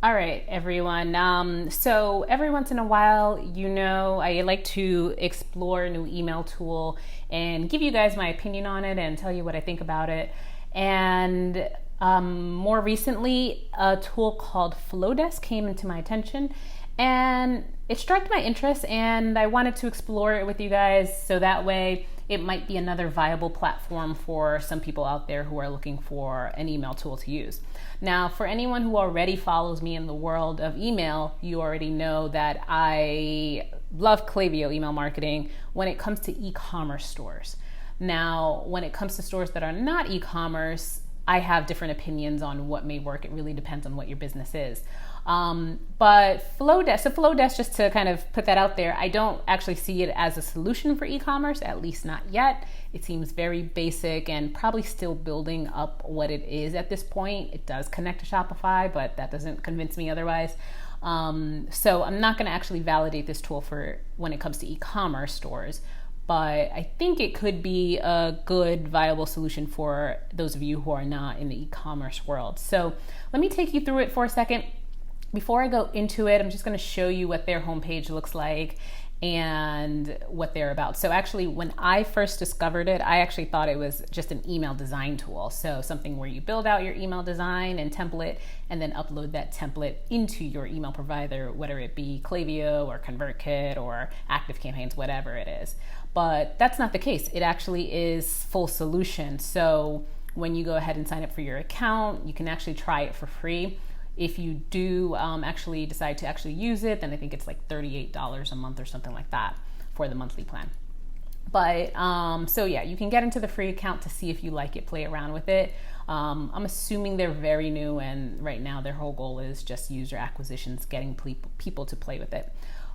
All right, everyone. So every once in a while, I like to explore a new email tool and give you guys my opinion on it and tell you what I think about it. And more recently, a tool called Flodesk came into my attention, and it struck my interest, and I wanted to explore it with you guys so that way it might be another viable platform for some people out there who are looking for an email tool to use. Now, for anyone who already follows me in the world of email, you already know that I love Klaviyo email marketing when it comes to e-commerce stores. Now, when it comes to stores that are not e-commerce, I have different opinions on what may work. It really depends on what your business is. But Flodesk, just to kind of put that out there, I don't actually see it as a solution for e-commerce, at least not yet. It seems very basic and probably still building up what it is at this point. It does connect to Shopify, but that doesn't convince me otherwise. So I'm not going to actually validate this tool for when it comes to e-commerce stores, but I think it could be a good, viable solution for those of you who are not in the e-commerce world. So let me take you through it for a second. Before I go into it, I'm just going to show you what their homepage looks like and what they're about. So actually, when I first discovered it, I actually thought it was just an email design tool. So something where you build out your email design and template and then upload that template into your email provider, whether it be Klaviyo or ConvertKit or ActiveCampaigns, whatever it is. But that's not the case. It actually is full solution. So when you go ahead and sign up for your account, you can actually try it for free. If you do actually decide to actually use it, then I think it's like $38 a month or something like that for the monthly plan. But so yeah, you can get into the free account to see if you like it, play around with it. I'm assuming they're very new, and right now their whole goal is just user acquisitions, getting people to play with it.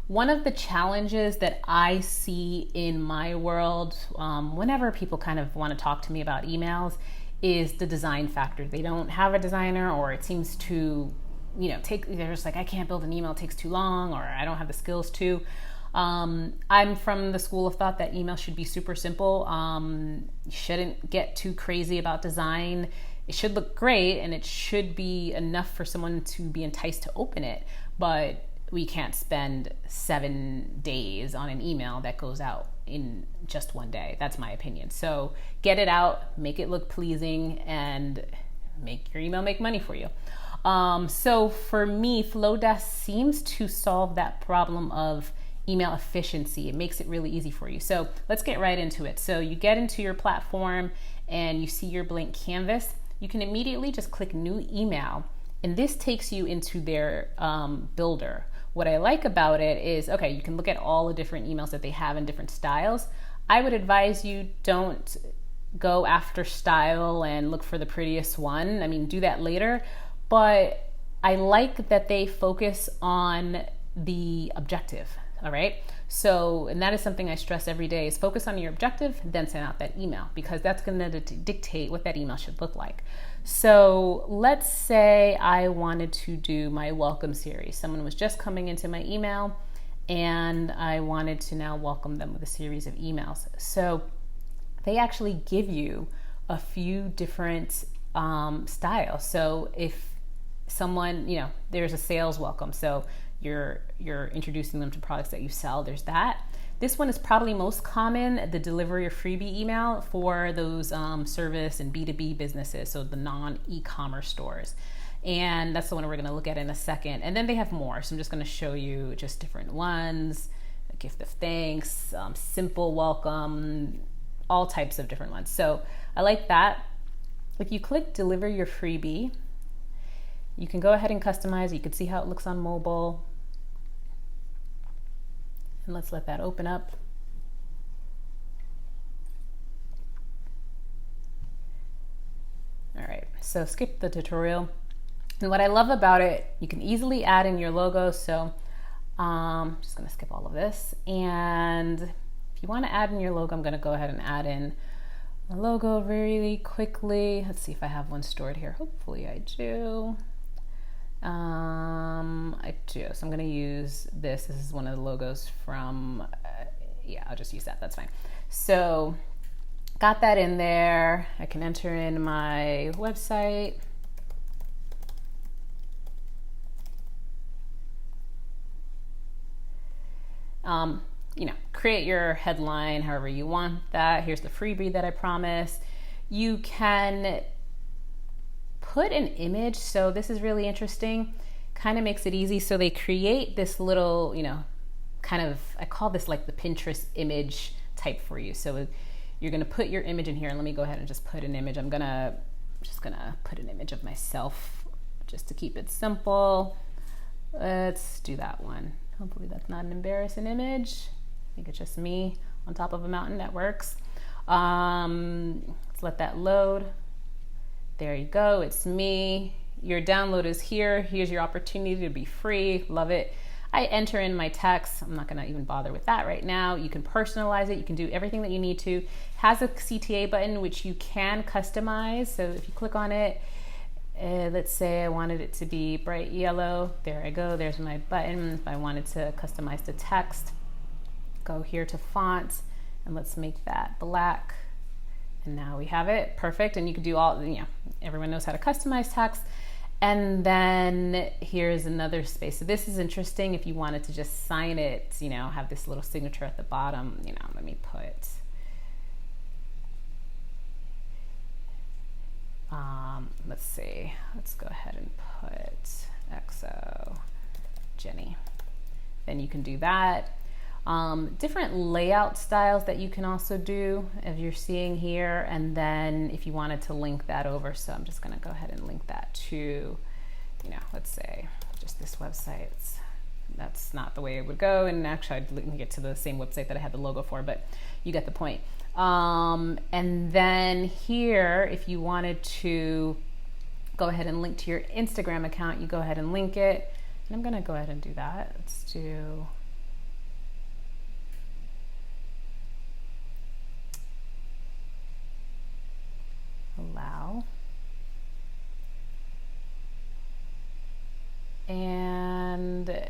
One of the challenges that I see in my world, whenever people kind of want to talk to me about emails, is the design factor. They don't have a designer, or it seems to, they're just like, I can't build an email, it takes too long, or I don't have the skills to. I'm from the school of thought that email should be super simple. You shouldn't get too crazy about design. It should look great, and it should be enough for someone to be enticed to open it, but we can't spend 7 days on an email that goes out in just one day. That's my opinion. So get it out, make it look pleasing, and make your email make money for you. So for me, Flodesk seems to solve that problem of email efficiency. It makes it really easy for you. So let's get right into it. So you get into your platform and you see your blank canvas. You can immediately just click new email, and this takes you into their builder. What I like about it is, okay, you can look at all the different emails that they have in different styles. I would advise you don't go after style and look for the prettiest one. I mean, do that later. But I like that they focus on the objective, all right? So, and that is something I stress every day, is focus on your objective, then send out that email, because that's gonna dictate what that email should look like. So let's say I wanted to do my welcome series. Someone was just coming into my email and I wanted to now welcome them with a series of emails. So they actually give you a few different styles. So if someone, there's a sales welcome. So you're introducing them to products that you sell. There's that. This one is probably most common, the deliver your freebie email for those service and B2B businesses, so the non-e-commerce stores. And that's the one we're going to look at in a second. And then they have more, so I'm just going to show you just different ones, a gift of thanks, simple welcome, all types of different ones. So I like that. If you click deliver your freebie, you can go ahead and customize. You can see how it looks on mobile. And let's let that open up. All right, so skip the tutorial. And what I love about it, you can easily add in your logo. So I'm just gonna skip all of this. And if you wanna add in your logo, I'm gonna go ahead and add in a logo really quickly. Let's see if I have one stored here. Hopefully I do. I do. So I'm going to use this. This is one of the logos from, yeah, I'll just use that. That's fine. So got that in there. I can enter in my website. You know, create your headline however you want that. Here's the freebie that I promised. You can put an image. So this is really interesting. Kind of makes it easy. So they create this little, you know, kind of, I call this like the Pinterest image type for you. So you're going to put your image in here, and let me go ahead and just put an image. I'm just gonna put an image of myself just to keep it simple. Let's do that one. Hopefully that's not an embarrassing image. I think it's just me on top of a mountain. That works. Let's let that load. There you go. It's me. Your download is here. Here's your opportunity to be free. Love it. I enter in my text. I'm not going to even bother with that right now. You can personalize it. You can do everything that you need to. It has a CTA button, which you can customize. So if you click on it, let's say I wanted it to be bright yellow. There I go. There's my button. If I wanted to customize the text, go here to font, and let's make that black. And now we have it. Perfect. And you can do all, you know, everyone knows how to customize text. And then here's another space. So this is interesting if you wanted to just sign it, you know, have this little signature at the bottom. You know, let me put, let's see, let's go ahead and put XO Jenny. Then you can do that. Different layout styles that you can also do, as you're seeing here. And then if you wanted to link that over, so I'm just going to go ahead and link that to, you know, let's say just this website. That's not the way it would go. And actually I'd link it to the same website that I had the logo for, but you get the point. And then here, if you wanted to go ahead and link to your Instagram account, you go ahead and link it. And I'm going to go ahead and do that. Let's do, allow, and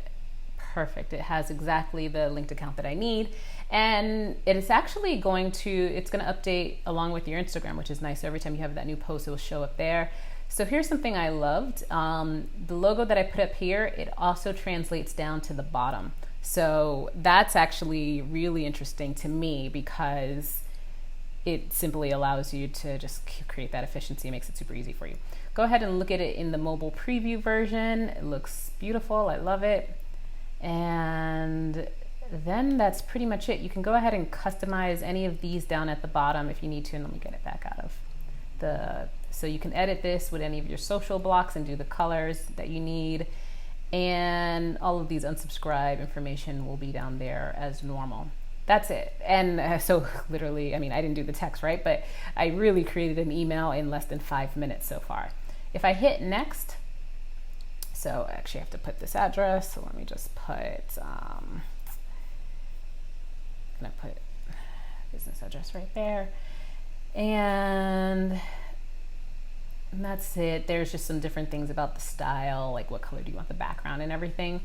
perfect. It has exactly the linked account that I need, and it is actually going to, it's going to update along with your Instagram, which is nice. So every time you have that new post, it will show up there. So here's something I loved. The logo that I put up here, it also translates down to the bottom. So that's actually really interesting to me, because it simply allows you to just create that efficiency. It makes it super easy for you. Go ahead and look at it in the mobile preview version. It looks beautiful. I love it. And then that's pretty much it. You can go ahead and customize any of these down at the bottom if you need to. And let me get it back out of the, so you can edit this with any of your social blocks and do the colors that you need. And all of these unsubscribe information will be down there as normal. That's it. And so literally, I mean, I didn't do the text, right? But I really created an email in less than 5 minutes so far. If I hit next, so I actually have to put this address. So let me just put, I'm gonna put business address right there. And that's it. There's just some different things about the style, like what color do you want the background and everything.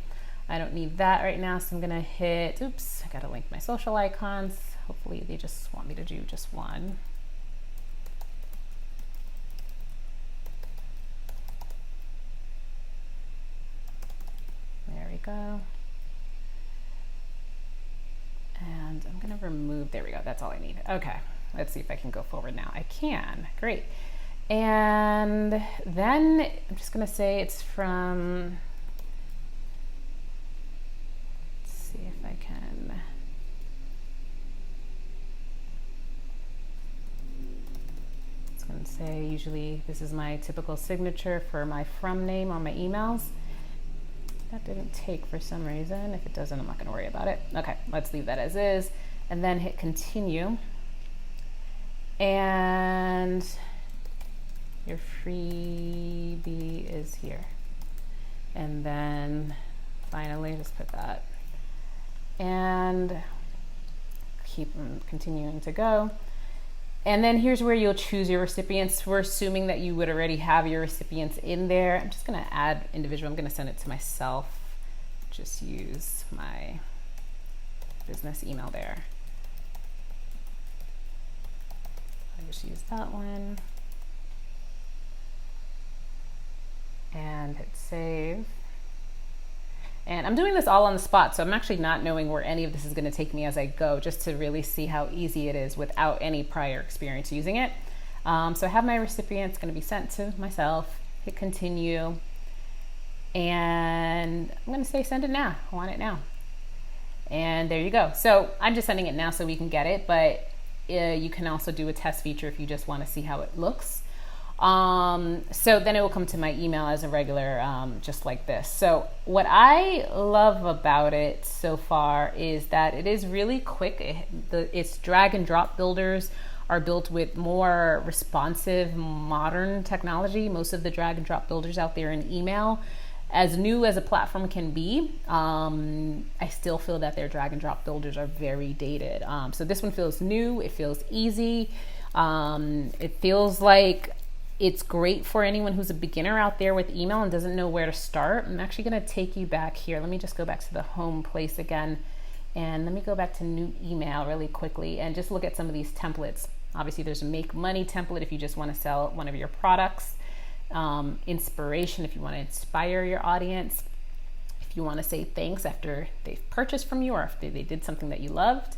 I don't need that right now, so I'm gonna hit, oops, I gotta link my social icons. Hopefully they just want me to do just one. There we go. And I'm gonna remove, there we go, that's all I need. Okay, let's see if I can go forward now. I can, great. And then I'm just gonna say it's from, see if I can. It's going to say, usually this is my typical signature for my from name on my emails. That didn't take for some reason. If it doesn't, I'm not going to worry about it. Okay, let's leave that as is, and then hit continue. And your freebie is here. And then finally, just put that. And keep them continuing to go. And then here's where you'll choose your recipients. We're assuming that you would already have your recipients in there. I'm just gonna add individual. I'm gonna send it to myself. Just use my business email there. I just use that one. And hit save. And I'm doing this all on the spot, so I'm actually not knowing where any of this is going to take me as I go, just to really see how easy it is without any prior experience using it. So I have my recipient. It's going to be sent to myself. Hit continue. And I'm going to say send it now. I want it now. And there you go. So I'm just sending it now so we can get it, but you can also do a test feature if you just want to see how it looks. So then it will come to my email as a regular, just like this. So what I love about it so far is that it is really quick. Its drag and drop builders are built with more responsive, modern technology. Most of the drag and drop builders out there in email, as new as a platform can be, I still feel that their drag and drop builders are very dated. So this one feels new. It feels easy. It feels like it's great for anyone who's a beginner out there with email and doesn't know where to start. I'm actually going to take you back here. Let me just go back to the home place again. And let me go back to new email really quickly and just look at some of these templates. Obviously, there's a make money template if you just want to sell one of your products. Inspiration if you want to inspire your audience. If you want to say thanks after they've purchased from you or if they did something that you loved.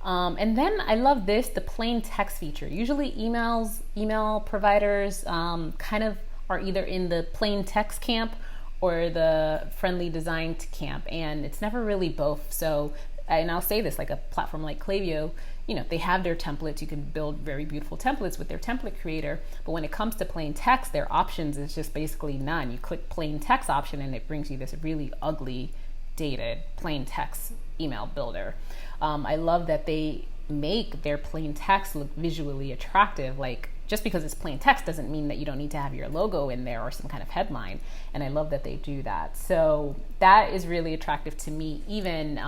And then I love this, the plain text feature. Usually email providers kind of are either in the plain text camp or the friendly designed camp, and it's never really both. So, and I'll say this, like a platform like Klaviyo, they have their templates. You can build very beautiful templates with their template creator, but when it comes to plain text, their options is just basically none. You click plain text option and it brings you this really ugly, dated plain text email builder. I love that they make their plain text look visually attractive. Like, just because it's plain text doesn't mean that you don't need to have your logo in there or some kind of headline. And I love that they do that. So that is really attractive to me, even,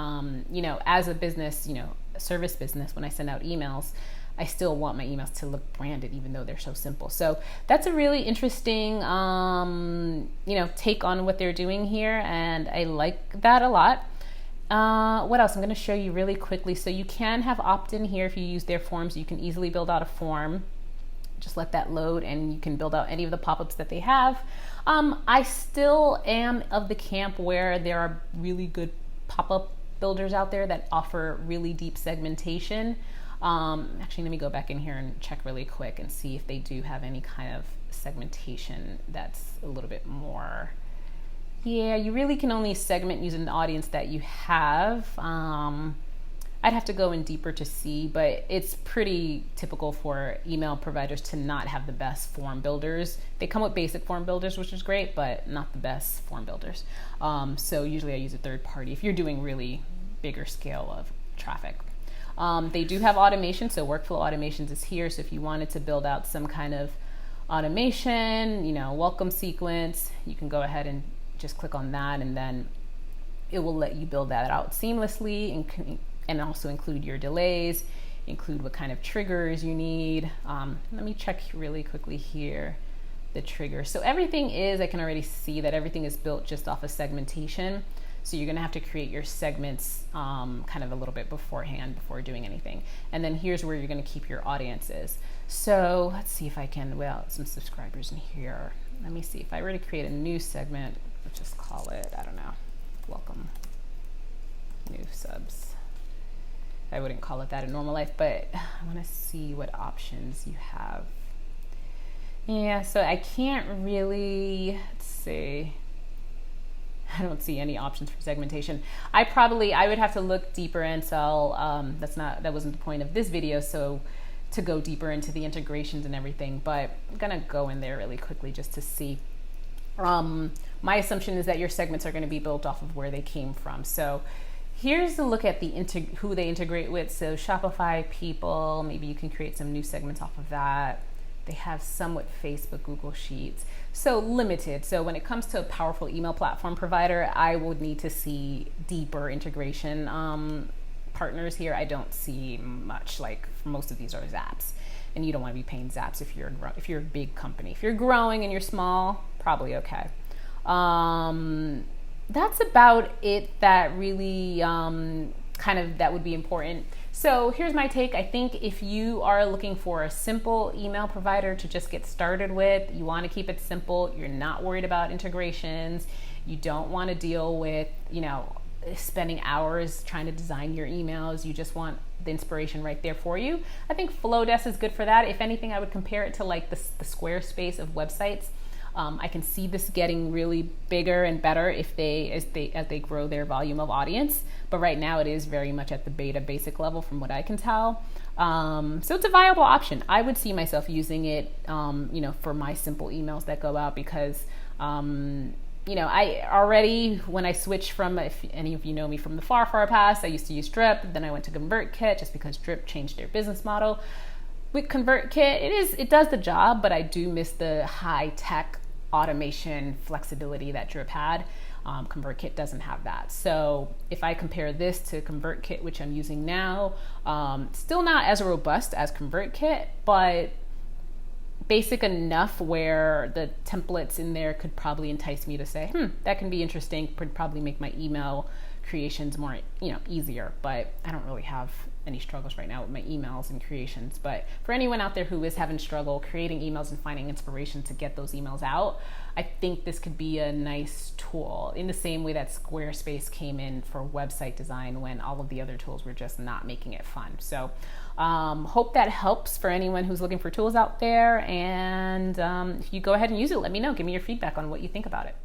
as a business, a service business, when I send out emails, I still want my emails to look branded, even though they're so simple. So that's a really interesting, take on what they're doing here. And I like that a lot. What else? I'm going to show you really quickly. So you can have opt-in here if you use their forms. You can easily build out a form. Just let that load and you can build out any of the pop-ups that they have. I still am of the camp where there are really good pop-up builders out there that offer really deep segmentation. Actually, let me go back in here and check really quick and see if they do have any kind of segmentation that's a little bit more. Yeah, you really can only segment using the audience that you have. I'd have to go in deeper to see, but it's pretty typical for email providers to not have the best form builders. They come with basic form builders, which is great, but not the best form builders. So usually I use a third party if you're doing really bigger scale of traffic. They do have automation, so workflow automations is here. So if you wanted to build out some kind of automation, welcome sequence, you can go ahead and just click on that, and then it will let you build that out seamlessly and also include your delays, include what kind of triggers you need. Let me check really quickly here, the triggers. So everything I can already see that everything is built just off of segmentation. So you're gonna have to create your segments kind of a little bit beforehand before doing anything. And then here's where you're gonna keep your audiences. So let's see if I can, some subscribers in here. Let me see, if I were to create a new segment, let's just call it, I don't know, welcome, new subs. I wouldn't call it that in normal life, but I want to see what options you have. Yeah, so I can't really, let's see. I don't see any options for segmentation. I would have to look deeper and sell. That wasn't the point of this video. So to go deeper into the integrations and everything, but I'm gonna go in there really quickly just to see. My assumption is that your segments are going to be built off of where they came from. So here's a look at who they integrate with. So Shopify people, maybe you can create some new segments off of that. They have somewhat Facebook, Google Sheets. So limited. So when it comes to a powerful email platform provider, I would need to see deeper integration partners here. I don't see much. Like most of these are Zaps, and you don't want to be paying Zaps if you're a big company. If you're growing and you're small, probably okay. That's about it that really that would be important. So here's my take. I think if you are looking for a simple email provider to just get started with, you want to keep it simple, you're not worried about integrations, You don't want to deal with, spending hours trying to design your emails. You just want the inspiration right there for you. I think Flodesk is good for that. If anything, I would compare it to like the Squarespace of websites. I can see this getting really bigger and better as they grow their volume of audience. But right now it is very much at the beta basic level from what I can tell. So it's a viable option. I would see myself using it, for my simple emails that go out because, I already, when I switched from, if any of you know me from the far past, I used to use Drip. Then I went to ConvertKit just because Drip changed their business model. With ConvertKit, it does the job, but I do miss the high tech automation flexibility that Drip had. ConvertKit doesn't have that. So if I compare this to ConvertKit, which I'm using now, still not as robust as ConvertKit, but basic enough where the templates in there could probably entice me to say, that can be interesting, could probably make my email creations more, easier. But I don't really have any struggles right now with my emails and creations. But for anyone out there who is having struggle creating emails and finding inspiration to get those emails out, I think this could be a nice tool in the same way that Squarespace came in for website design when all of the other tools were just not making it fun. So hope that helps for anyone who's looking for tools out there. And if you go ahead and use it, let me know. Give me your feedback on what you think about it.